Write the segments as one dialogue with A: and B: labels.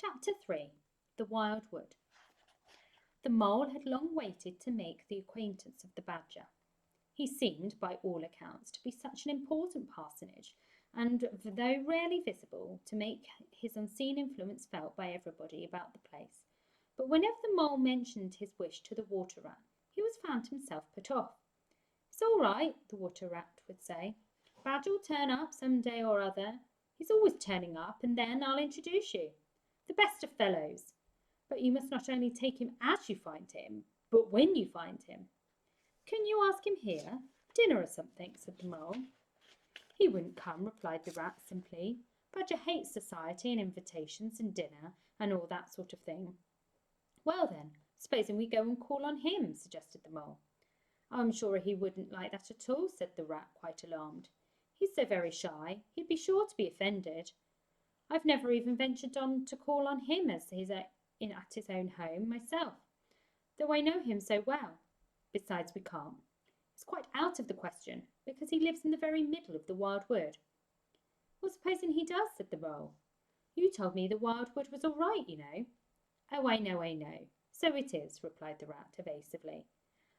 A: Chapter 3. The Wild Wood. The mole had long waited to make the acquaintance of the badger. He seemed, by all accounts, to be such an important personage, and though rarely visible, to make his unseen influence felt by everybody about the place. But whenever the mole mentioned his wish to the water rat, he was found himself put off. "It's all right," the water rat would say. "Badger'll turn up some day or other. He's always turning up, and then I'll introduce you. The best of fellows. But you must not only take him as you find him, but when you find him." "Can you ask him here? Dinner or something?" said the mole. "He wouldn't come," replied the rat simply. "Badger hates society and invitations and dinner and all that sort of thing." "Well then, supposing we go and call on him," suggested the mole. "Oh, I'm sure he wouldn't like that at all," said the rat, quite alarmed. "He's so very shy, he'd be sure to be offended. I've never even ventured on to call on him at his own home myself, though I know him so well. Besides, we can't. It's quite out of the question, because he lives in the very middle of the wild wood." "Well, supposing he does," said the mole. "You told me the wild wood was all right, you know." "Oh, I know. So it is," replied the rat evasively.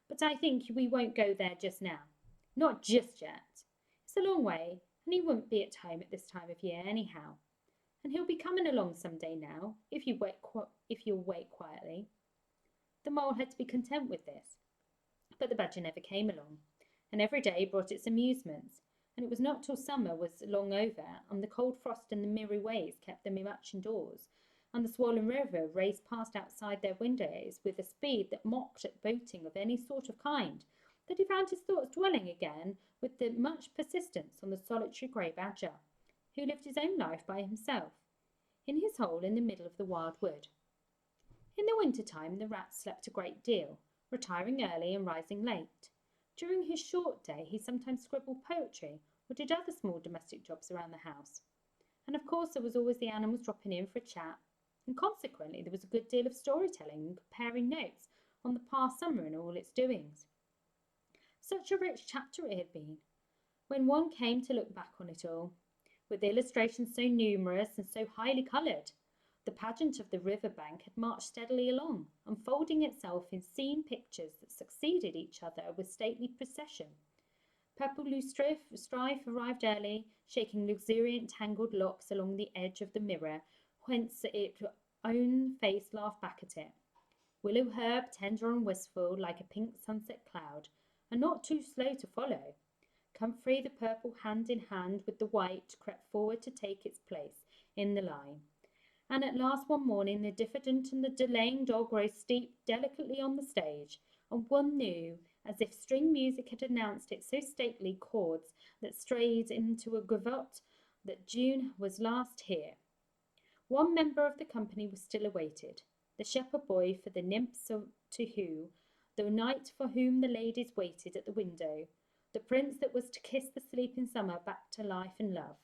A: "But I think we won't go there just now. Not just yet. It's a long way, and he wouldn't be at home at this time of year anyhow. And he'll be coming along some day now, if you'll wait quietly." The mole had to be content with this. But the badger never came along, and every day brought its amusements, and it was not till summer was long over, and the cold frost and the miry ways kept them much indoors, and the swollen river raced past outside their windows with a speed that mocked at boating of any sort of kind, that he found his thoughts dwelling again with much persistence on the solitary grey badger, who lived his own life by himself, in his hole in the middle of the wild wood. In the winter time the rat slept a great deal, retiring early and rising late. During his short day he sometimes scribbled poetry or did other small domestic jobs around the house. And of course there was always the animals dropping in for a chat, and consequently there was a good deal of storytelling and comparing notes on the past summer and all its doings. Such a rich chapter it had been, when one came to look back on it all, with illustrations so numerous and so highly coloured. The pageant of the river bank had marched steadily along, unfolding itself in scene pictures that succeeded each other with stately procession. Purple Strife arrived early, shaking luxuriant tangled locks along the edge of the mirror, whence its own face laughed back at it. Willow Herb, tender and wistful, like a pink sunset cloud, and not too slow to follow. Comfrey, the purple, hand in hand with the white, crept forward to take its place in the line. And at last one morning the diffident and the delaying dog rose steep delicately on the stage, and one knew, as if string music had announced it so stately chords that strayed into a gavotte, that June was last here. One member of the company was still awaited, the shepherd boy for the nymphs to who, the knight for whom the ladies waited at the window, the prince that was to kiss the sleeping summer back to life and love.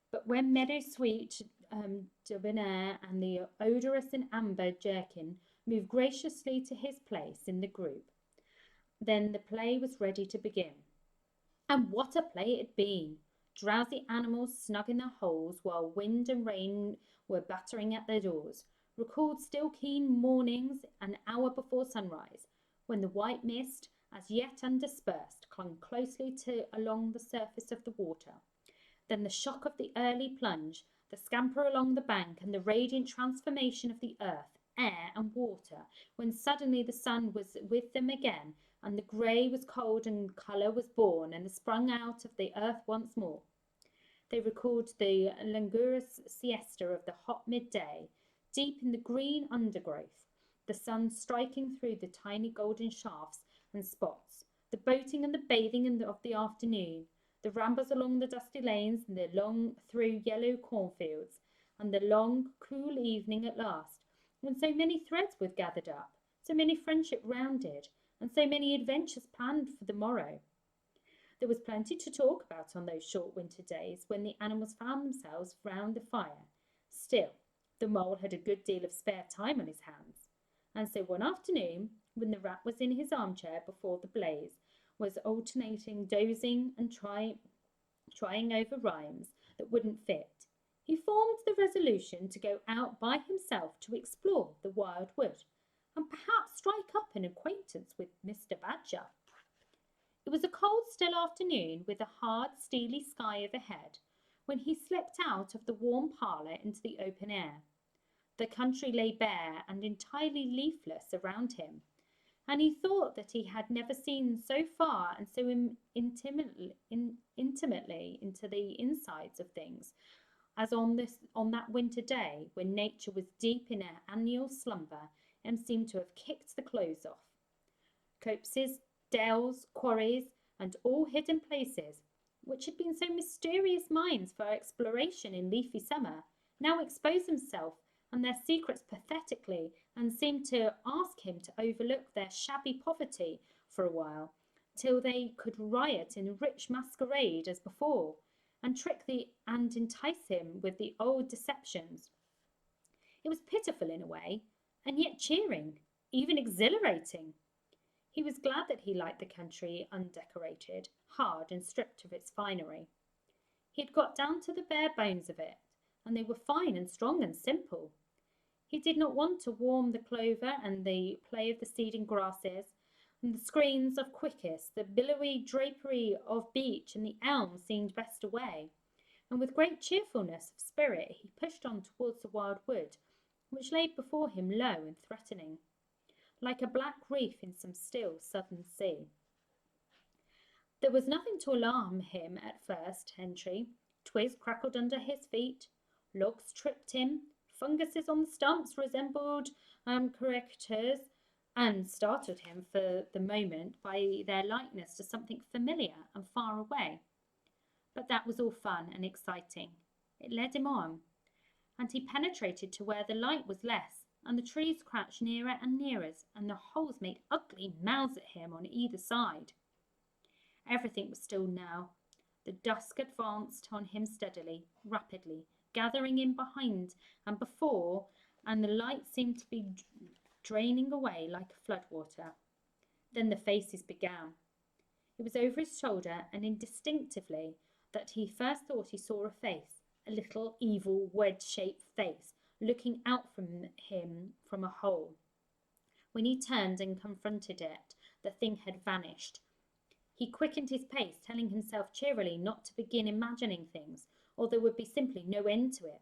A: But when meadow-sweet debonair and the odorous and amber jerkin moved graciously to his place in the group, then the play was ready to begin. And what a play it had been! Drowsy animals snug in their holes while wind and rain were battering at their doors, recalled still keen mornings an hour before sunrise, when the white mist, as yet undispersed, clung closely along the surface of the water. Then the shock of the early plunge, the scamper along the bank, and the radiant transformation of the earth, air, and water, when suddenly the sun was with them again, and the grey was cold and colour was born and sprung out of the earth once more. They recalled the languorous siesta of the hot midday, deep in the green undergrowth, the sun striking through the tiny golden shafts and spots, the boating and the bathing of the afternoon, the rambles along the dusty lanes and the long through yellow cornfields, and the long, cool evening at last, when so many threads were gathered up, so many friendships rounded, and so many adventures planned for the morrow. There was plenty to talk about on those short winter days when the animals found themselves round the fire. Still, the mole had a good deal of spare time on his hands, and so one afternoon, when the rat was in his armchair before the blaze, was alternating dozing and trying over rhymes that wouldn't fit, he formed the resolution to go out by himself to explore the wild wood, and perhaps strike up an acquaintance with Mr. Badger. It was a cold, still afternoon, with a hard, steely sky overhead, when he slipped out of the warm parlour into the open air. The country lay bare and entirely leafless around him, and he thought that he had never seen so far and so intimately into the insides of things as on that winter day when nature was deep in her annual slumber and seemed to have kicked the clothes off. Copses, dells, quarries, and all hidden places, which had been so mysterious mines for exploration in leafy summer, now exposed themselves and their secrets pathetically, and seemed to ask him to overlook their shabby poverty for a while, till they could riot in rich masquerade as before, and and entice him with the old deceptions. It was pitiful in a way, and yet cheering, even exhilarating. He was glad that he liked the country undecorated, hard, and stripped of its finery. He had got down to the bare bones of it, and they were fine and strong and simple. He did not want to warm the clover and the play of the seeding grasses, and the screens of quickus, the billowy drapery of beech and the elm seemed best away, and with great cheerfulness of spirit he pushed on towards the wild wood, which lay before him low and threatening, like a black reef in some still southern sea. There was nothing to alarm him at first entry. Twigs crackled under his feet, logs tripped him, funguses on the stumps resembled caricatures, and startled him for the moment by their likeness to something familiar and far away. But that was all fun and exciting. It led him on, and he penetrated to where the light was less, and the trees crouched nearer and nearer, and the holes made ugly mouths at him on either side. Everything was still now. The dusk advanced on him steadily, rapidly, gathering in behind and before, and the light seemed to be draining away like a floodwater. Then the faces began. It was over his shoulder, and indistinctively, that he first thought he saw a face, a little evil wedge-shaped face, looking out from him from a hole. When he turned and confronted it, the thing had vanished. He quickened his pace, telling himself cheerily not to begin imagining things, or there would be simply no end to it.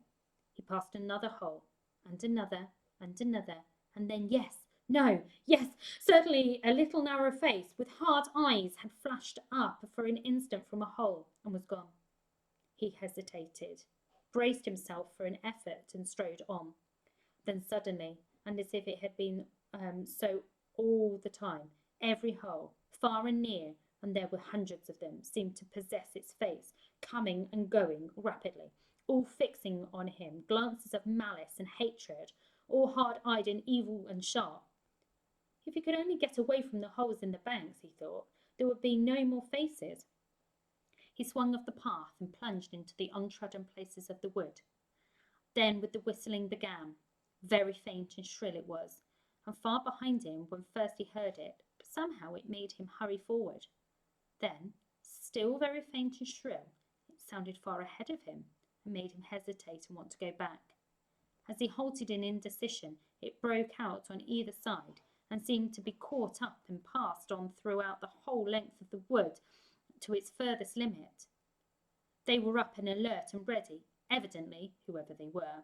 A: He passed another hole, and another, and then yes, no, yes, certainly a little narrow face with hard eyes had flashed up for an instant from a hole and was gone. He hesitated, braced himself for an effort, and strode on. Then suddenly, and as if it had been so all the time, every hole, far and near, and there were hundreds of them, seemed to possess its face, coming and going rapidly, all fixing on him glances of malice and hatred, all hard-eyed and evil and sharp. If he could only get away from the holes in the banks, he thought, there would be no more faces. He swung off the path and plunged into the untrodden places of the wood. Then with the whistling began. Very faint and shrill it was, and far behind him when first he heard it, but somehow it made him hurry forward. Then, still very faint and shrill, it sounded far ahead of him, and made him hesitate and want to go back. As he halted in indecision, it broke out on either side, and seemed to be caught up and passed on throughout the whole length of the wood to its furthest limit. They were up and alert and ready, evidently, whoever they were,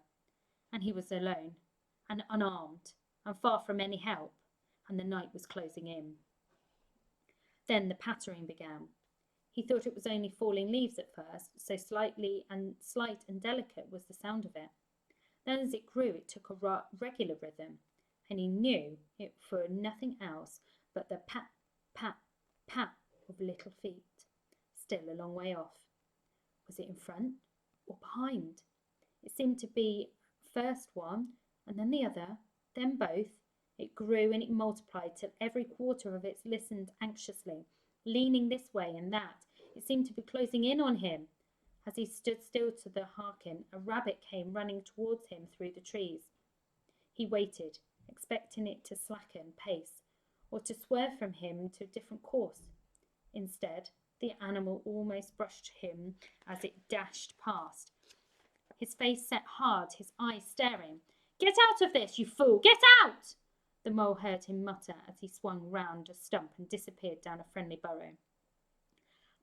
A: and he was alone, and unarmed, and far from any help, and the night was closing in. Then the pattering began. He thought it was only falling leaves at first, so slight and delicate was the sound of it. Then as it grew, it took a regular rhythm, and he knew it for nothing else but the pat, pat, pat of little feet, still a long way off. Was it in front or behind? It seemed to be first one, and then the other, then both. It grew and it multiplied till every quarter of it listened anxiously, leaning this way and that. It seemed to be closing in on him. As he stood still to the hearken, a rabbit came running towards him through the trees. He waited, expecting it to slacken pace, or to swerve from him to a different course. Instead, the animal almost brushed him as it dashed past, his face set hard, his eyes staring. "Get out of this, you fool! Get out!" The mole heard him mutter as he swung round a stump and disappeared down a friendly burrow.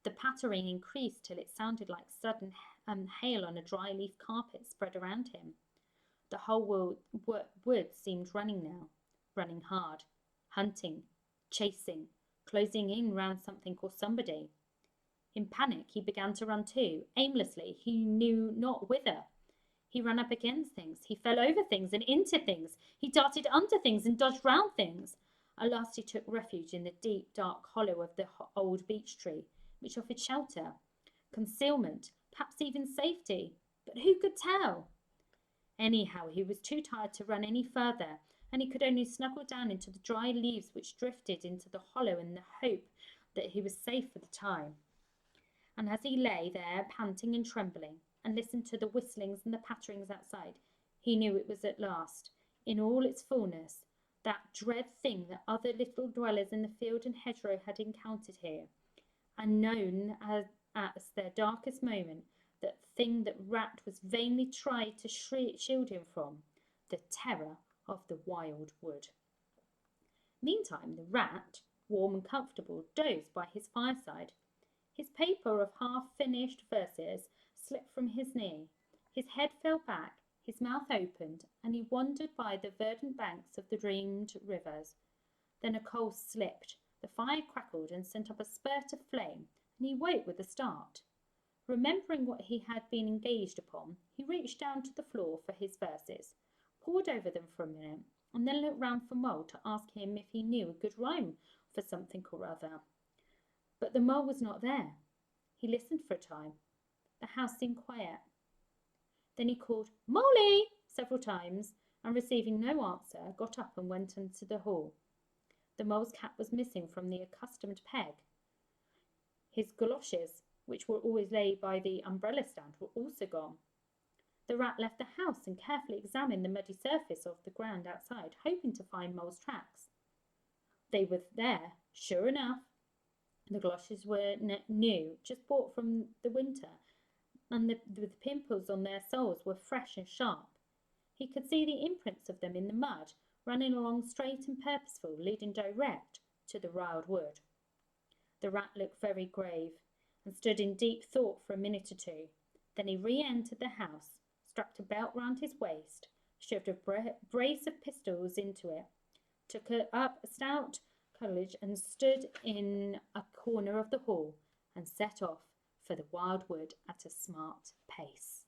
A: The pattering increased till it sounded like sudden hail on a dry leaf carpet spread around him. The whole wood seemed running now, running hard, hunting, chasing, closing in round something or somebody. In panic, he began to run too, aimlessly, he knew not whither. He ran up against things, he fell over things and into things, he darted under things and dodged round things. At last he took refuge in the deep, dark hollow of the old beech tree, which offered shelter, concealment, perhaps even safety, but who could tell? Anyhow, he was too tired to run any further, and he could only snuggle down into the dry leaves which drifted into the hollow in the hope that he was safe for the time. And as he lay there, panting and trembling, and listened to the whistlings and the patterings outside, he knew it was at last, in all its fullness, that dread thing that other little dwellers in the field and hedgerow had encountered here, and known as their darkest moment, that thing that Rat was vainly tried to shield him from, the terror of the wild wood. Meantime, the Rat, warm and comfortable, dozed by his fireside. His paper of half-finished verses slipped from his knee. His head fell back, his mouth opened, and he wandered by the verdant banks of the dreamed rivers. Then a coal slipped, the fire crackled and sent up a spurt of flame, and he woke with a start. Remembering what he had been engaged upon, he reached down to the floor for his verses, pored over them for a minute, and then looked round for Mole to ask him if he knew a good rhyme for something or other. But the mole was not there. He listened for a time. The house seemed quiet. Then he called "Molly" several times, and receiving no answer, got up and went into the hall. The mole's cap was missing from the accustomed peg. His goloshes, which were always laid by the umbrella stand, were also gone. The Rat left the house and carefully examined the muddy surface of the ground outside, hoping to find Mole's tracks. They were there, sure enough. The goloshes were new, just bought from the winter, and the pimples on their soles were fresh and sharp. He could see the imprints of them in the mud, running along straight and purposeful, leading direct to the wild wood. The Rat looked very grave, and stood in deep thought for a minute or two. Then he re-entered the house, strapped a belt round his waist, shoved a brace of pistols into it, took up a stout cudgel and stood in a corner of the hall, and set off for the wild wood at a smart pace.